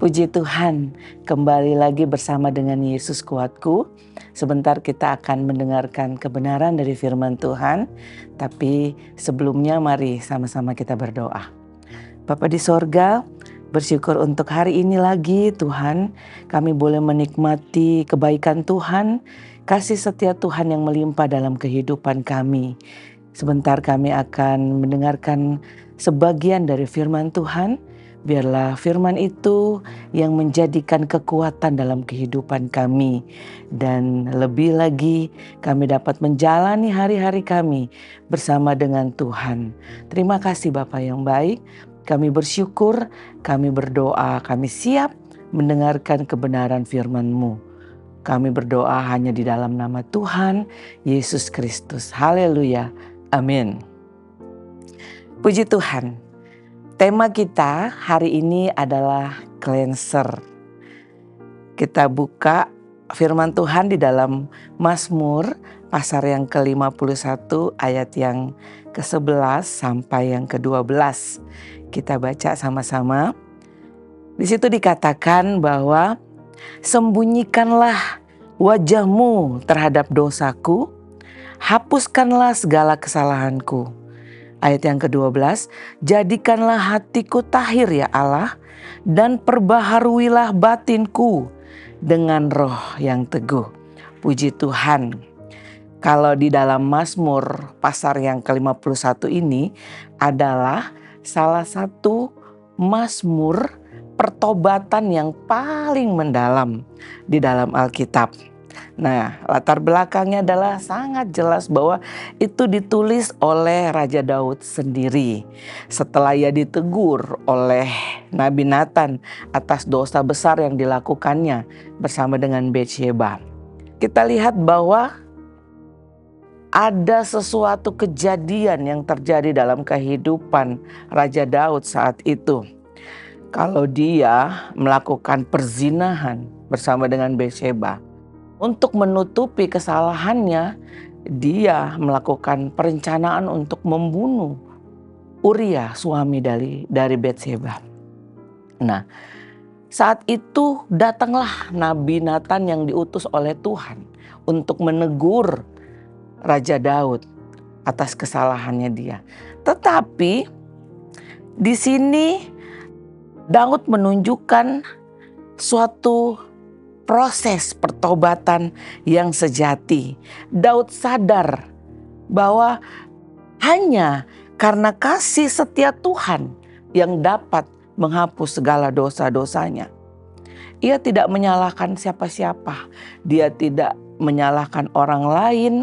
Puji Tuhan, kembali lagi bersama dengan Yesus Kuatku. Sebentar kita akan mendengarkan kebenaran dari firman Tuhan. Tapi sebelumnya mari sama-sama kita berdoa. Bapa di sorga, bersyukur untuk hari ini lagi Tuhan. Kami boleh menikmati kebaikan Tuhan, kasih setia Tuhan yang melimpah dalam kehidupan kami. Sebentar kami akan mendengarkan sebagian dari firman Tuhan. Biarlah firman itu yang menjadikan kekuatan dalam kehidupan kami. Dan lebih lagi kami dapat menjalani hari-hari kami bersama dengan Tuhan. Terima kasih Bapa yang baik. Kami bersyukur, kami berdoa, kami siap mendengarkan kebenaran firman-Mu. Kami berdoa hanya di dalam nama Tuhan Yesus Kristus. Haleluya. Amin. Puji Tuhan. Tema kita hari ini adalah cleanser. Kita buka firman Tuhan di dalam Mazmur pasal yang ke-51 ayat yang ke-11 sampai yang ke-12. Kita baca sama-sama. Di situ dikatakan bahwa sembunyikanlah wajahmu terhadap dosaku, hapuskanlah segala kesalahanku. Ayat yang ke-12, jadikanlah hatiku tahir ya Allah, dan perbaharuilah batinku dengan roh yang teguh. Puji Tuhan. Kalau di dalam Mazmur pasal yang ke-51 ini adalah salah satu Mazmur pertobatan yang paling mendalam di dalam Alkitab. Nah, latar belakangnya adalah sangat jelas bahwa itu ditulis oleh Raja Daud sendiri. Setelah ia ditegur oleh Nabi Nathan atas dosa besar yang dilakukannya bersama dengan Batsheba. Kita lihat bahwa ada sesuatu kejadian yang terjadi dalam kehidupan Raja Daud saat itu. Kalau dia melakukan perzinahan bersama dengan Batsheba, untuk menutupi kesalahannya, dia melakukan perencanaan untuk membunuh Uria, suami dari Batsheba. Nah, saat itu datanglah Nabi Nathan yang diutus oleh Tuhan untuk menegur Raja Daud atas kesalahannya dia. Tetapi di sini Daud menunjukkan suatu proses pertobatan yang sejati. Daud sadar bahwa hanya karena kasih setia Tuhan yang dapat menghapus segala dosa-dosanya. Ia tidak menyalahkan siapa-siapa. Dia tidak menyalahkan orang lain.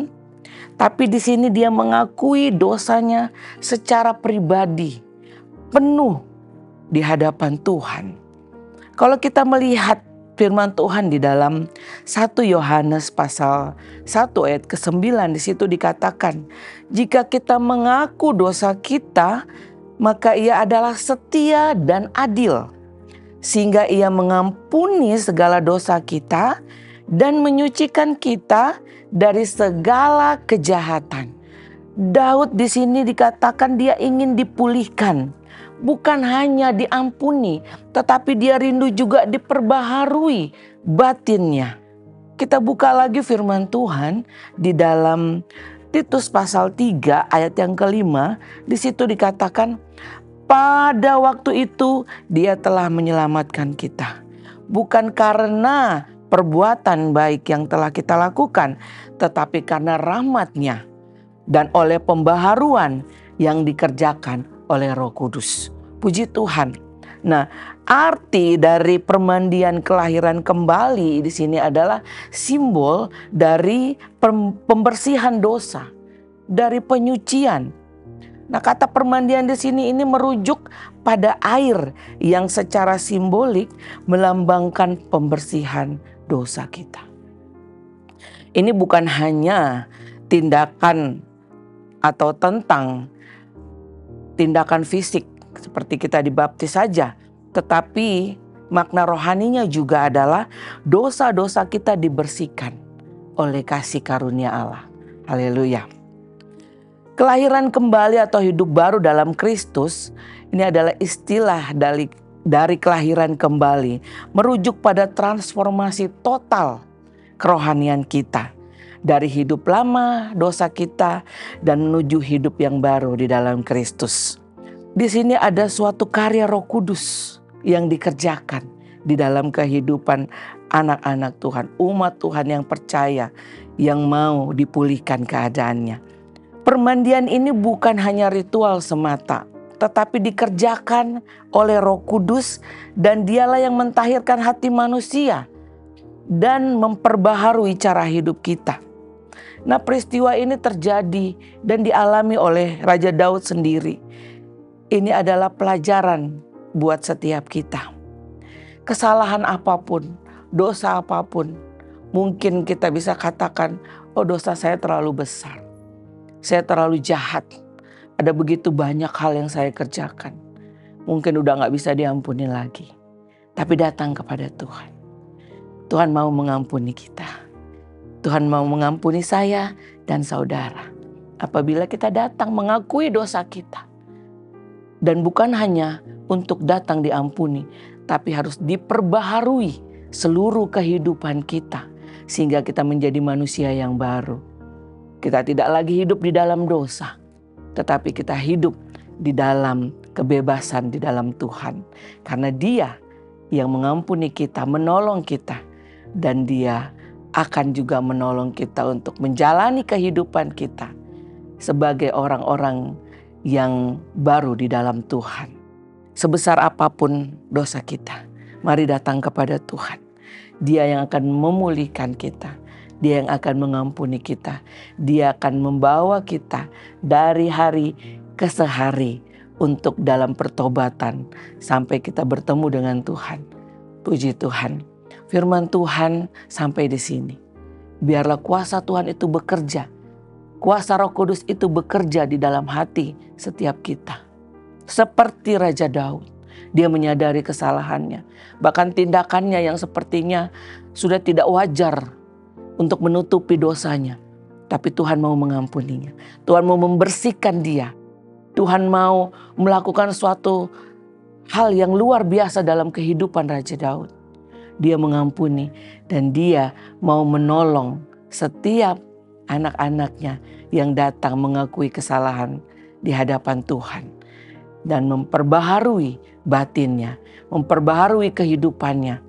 Tapi di sini dia mengakui dosanya secara pribadi, penuh di hadapan Tuhan. Kalau kita melihat firman Tuhan di dalam 1 Yohanes pasal 1 ayat ke-9, di situ dikatakan, jika kita mengaku dosa kita, maka ia adalah setia dan adil, sehingga ia mengampuni segala dosa kita dan menyucikan kita dari segala kejahatan. Daud di sini dikatakan dia ingin dipulihkan. Bukan hanya diampuni, tetapi dia rindu juga diperbaharui batinnya. Kita buka lagi firman Tuhan di dalam Titus pasal 3 ayat yang ke-5. Di situ dikatakan, pada waktu itu dia telah menyelamatkan kita. Bukan karena perbuatan baik yang telah kita lakukan, tetapi karena rahmat-Nya dan oleh pembaharuan yang dikerjakan oleh Roh Kudus. Puji Tuhan. Nah, arti dari permandian kelahiran kembali di sini adalah simbol dari pembersihan dosa, dari penyucian. Nah, kata permandian di sini ini merujuk pada air yang secara simbolik melambangkan pembersihan dosa kita. Ini bukan hanya tindakan atau tentang tindakan fisik seperti kita dibaptis saja, tetapi makna rohaninya juga adalah dosa-dosa kita dibersihkan oleh kasih karunia Allah. Haleluya. Kelahiran kembali atau hidup baru dalam Kristus ini adalah istilah dari kelahiran kembali, merujuk pada transformasi total kerohanian kita. Dari hidup lama dosa kita dan menuju hidup yang baru di dalam Kristus. Di sini ada suatu karya Roh Kudus yang dikerjakan di dalam kehidupan anak-anak Tuhan, umat Tuhan yang percaya, yang mau dipulihkan keadaannya. Permandian ini bukan hanya ritual semata, tetapi dikerjakan oleh Roh Kudus, dan Dialah yang mentahirkan hati manusia dan memperbaharui cara hidup kita. Nah, peristiwa ini terjadi dan dialami oleh Raja Daud sendiri. Ini adalah pelajaran buat setiap kita. Kesalahan apapun, dosa apapun, mungkin kita bisa katakan, oh dosa saya terlalu besar. Saya terlalu jahat. Ada begitu banyak hal yang saya kerjakan. Mungkin udah gak bisa diampuni lagi. Tapi datang kepada Tuhan. Tuhan mau mengampuni kita. Tuhan mau mengampuni saya dan saudara. Apabila kita datang mengakui dosa kita. Dan bukan hanya untuk datang diampuni, tapi harus diperbaharui seluruh kehidupan kita. Sehingga kita menjadi manusia yang baru. Kita tidak lagi hidup di dalam dosa. Tetapi kita hidup di dalam kebebasan di dalam Tuhan. Karena Dia yang mengampuni kita, menolong kita. Dan Dia akan juga menolong kita untuk menjalani kehidupan kita sebagai orang-orang yang baru di dalam Tuhan. Sebesar apapun dosa kita, mari datang kepada Tuhan. Dia yang akan memulihkan kita. Dia yang akan mengampuni kita. Dia akan membawa kita dari hari ke sehari untuk dalam pertobatan sampai kita bertemu dengan Tuhan. Puji Tuhan. Firman Tuhan sampai di sini. Biarlah kuasa Tuhan itu bekerja. Kuasa Roh Kudus itu bekerja di dalam hati setiap kita. Seperti Raja Daud. Dia menyadari kesalahannya. Bahkan tindakannya yang sepertinya sudah tidak wajar untuk menutupi dosanya. Tapi Tuhan mau mengampuninya. Tuhan mau membersihkan dia. Tuhan mau melakukan suatu hal yang luar biasa dalam kehidupan Raja Daud. Dia mengampuni dan Dia mau menolong setiap anak-anaknya yang datang mengakui kesalahan di hadapan Tuhan. Dan memperbaharui batinnya, memperbaharui kehidupannya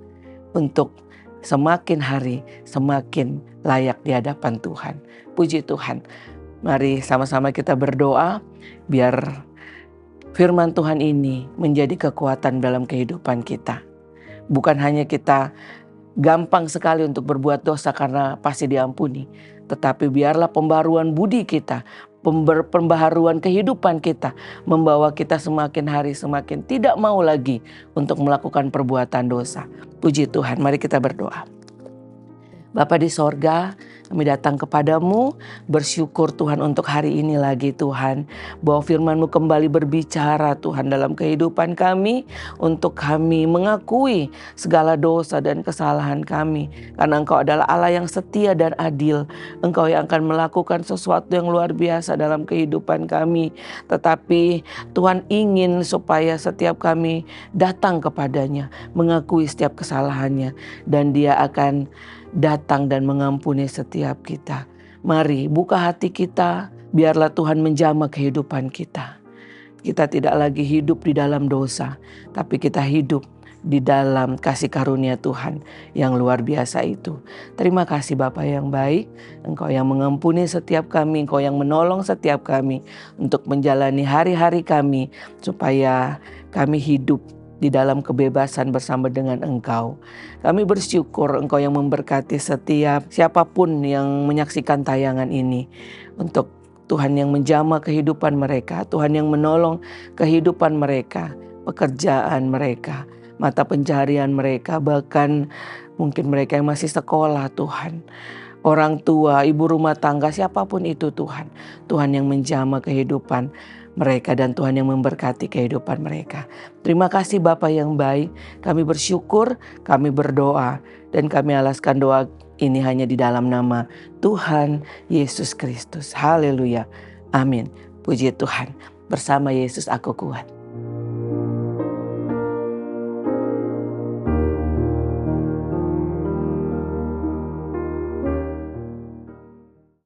untuk semakin hari semakin layak di hadapan Tuhan. Puji Tuhan. Mari sama-sama kita berdoa biar firman Tuhan ini menjadi kekuatan dalam kehidupan kita. Bukan hanya kita gampang sekali untuk berbuat dosa karena pasti diampuni. Tetapi biarlah pembaharuan budi kita, pembaharuan kehidupan kita membawa kita semakin hari semakin tidak mau lagi untuk melakukan perbuatan dosa. Puji Tuhan, mari kita berdoa. Bapa di sorga, kami datang kepadamu, bersyukur Tuhan untuk hari ini lagi Tuhan. Bahwa firman-Mu kembali berbicara Tuhan dalam kehidupan kami. Untuk kami mengakui segala dosa dan kesalahan kami. Karena Engkau adalah Allah yang setia dan adil. Engkau yang akan melakukan sesuatu yang luar biasa dalam kehidupan kami. Tetapi Tuhan ingin supaya setiap kami datang kepadanya. Mengakui setiap kesalahannya. Dan Dia akan datang dan mengampuni setiap kita. Mari buka hati kita, biarlah Tuhan menjamah kehidupan kita. Kita tidak lagi hidup di dalam dosa, tapi kita hidup di dalam kasih karunia Tuhan yang luar biasa itu. Terima kasih Bapa yang baik, Engkau yang mengampuni setiap kami, Engkau yang menolong setiap kami untuk menjalani hari-hari kami supaya kami hidup di dalam kebebasan bersama dengan Engkau. Kami bersyukur Engkau yang memberkati setiap siapapun yang menyaksikan tayangan ini. Untuk Tuhan yang menjamah kehidupan mereka, Tuhan yang menolong kehidupan mereka, pekerjaan mereka, mata pencaharian mereka, bahkan mungkin mereka yang masih sekolah Tuhan. Orang tua, ibu rumah tangga, siapapun itu Tuhan. Tuhan yang menjamah kehidupan mereka dan Tuhan yang memberkati kehidupan mereka. Terima kasih Bapa yang baik. Kami bersyukur, kami berdoa dan kami alaskan doa ini hanya di dalam nama Tuhan Yesus Kristus. Haleluya. Amin. Puji Tuhan. Bersama Yesus aku kuat.